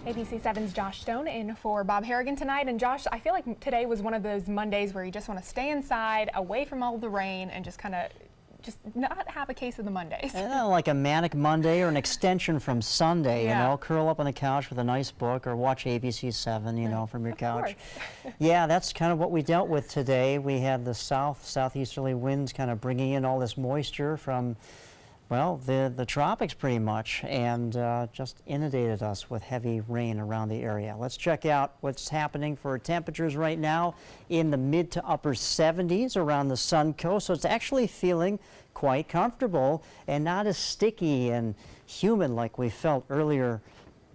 ABC 7's Josh Stone in for Bob Harrigan tonight. And Josh, I feel like today was one of those Mondays where you just want to stay inside, away from all the rain, and just not have a case of the Mondays. Like a manic Monday or an extension from Sunday, you know, curl up on the couch with a nice book or watch ABC 7, you know, from your couch. Yeah, that's kind of what we dealt with today. We had the southeasterly winds kind of bringing in all this moisture from, well, the tropics pretty much, and just inundated us with heavy rain around the area. Let's check out what's happening for temperatures right now in the mid to upper 70s around the Sun Coast. So it's actually feeling quite comfortable and not as sticky and humid like we felt earlier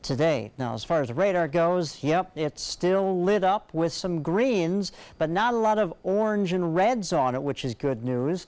today. Now, as far as the radar goes, yep, it's still lit up with some greens, but not a lot of orange and reds on it, which is good news.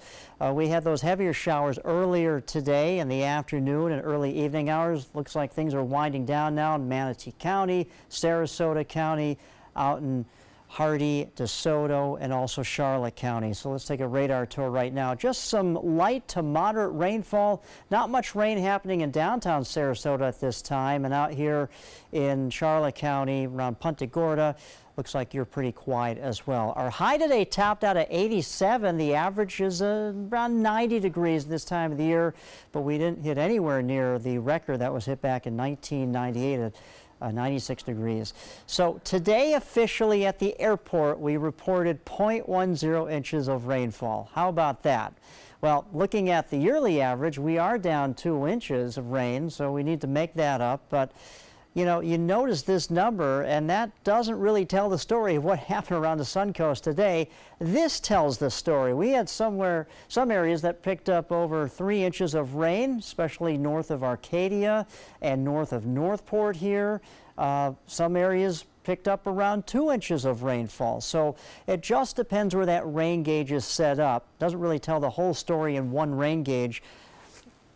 We had those heavier showers earlier today in the afternoon and early evening hours. Looks like things are winding down now in Manatee County, Sarasota County, out in Hardee, DeSoto, and also Charlotte County. So let's take a radar tour right now. Just some light to moderate rainfall. Not much rain happening in downtown Sarasota at this time. And out here in Charlotte County around Punta Gorda, looks like you're pretty quiet as well. Our high today topped out at 87. The average is around 90 degrees this time of the year, but we didn't hit anywhere near the record that was hit back in 1998 at 96 degrees. So today officially at the airport we reported 0.10 inches of rainfall. How about that? Well, looking at the yearly average, we are down 2 inches of rain, so we need to make that up. But you know, you notice this number, and that doesn't really tell the story of what happened around the Sun Coast today. This tells the story. We had some areas that picked up over 3 inches of rain, especially north of Arcadia and north of Northport here. Some areas picked up around 2 inches of rainfall. So it just depends where that rain gauge is set up. Doesn't really tell the whole story in one rain gauge.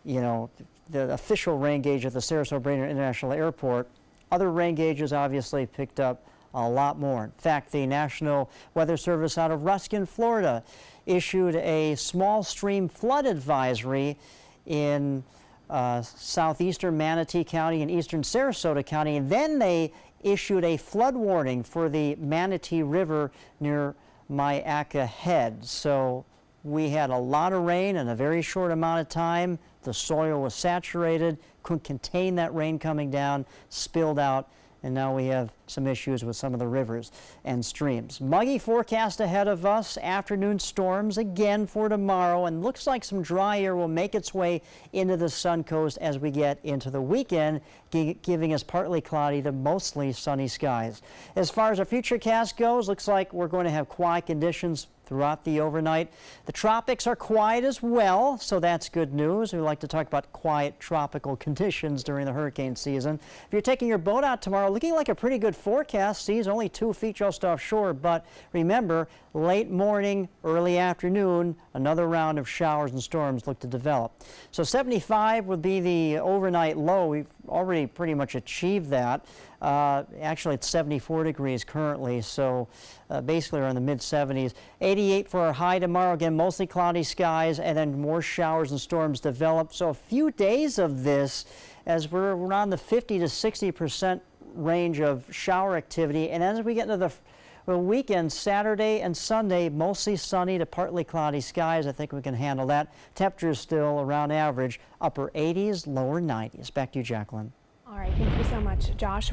You know, the official rain gauge at the Sarasota Brainerd International Airport. Other rain gauges obviously picked up a lot more. In fact, the National Weather Service out of Ruskin, Florida, issued a small stream flood advisory in southeastern Manatee County and eastern Sarasota County, and then they issued a flood warning for the Manatee River near Myakka Head. So we had a lot of rain in a very short amount of time. The soil was saturated, couldn't contain that rain coming down, spilled out, and now we have some issues with some of the rivers and streams. Muggy forecast ahead of us, afternoon storms again for tomorrow, and looks like some dry air will make its way into the Sun Coast as we get into the weekend, giving us partly cloudy to mostly sunny skies. As far as our futurecast goes, looks like we're going to have quiet conditions throughout the overnight. The tropics are quiet as well, so that's good news. We like to talk about quiet tropical conditions during the hurricane season. If you're taking your boat out tomorrow, looking like a pretty good forecast. Seas only 2 feet just offshore, but remember, late morning, early afternoon, another round of showers and storms look to develop. So 75 would be the overnight low. We've already pretty much achieved that. Actually, it's 74 degrees currently, so basically around the mid-70s. 88 for our high tomorrow. Again, mostly cloudy skies, and then more showers and storms develop. So a few days of this as we're around the 50 to 60% range of shower activity. And as we get into the weekend, Saturday and Sunday, mostly sunny to partly cloudy skies. I think we can handle that. Temperatures still around average, upper 80s, lower 90s. Back to you, Jacqueline. All right, thank you so much, Josh.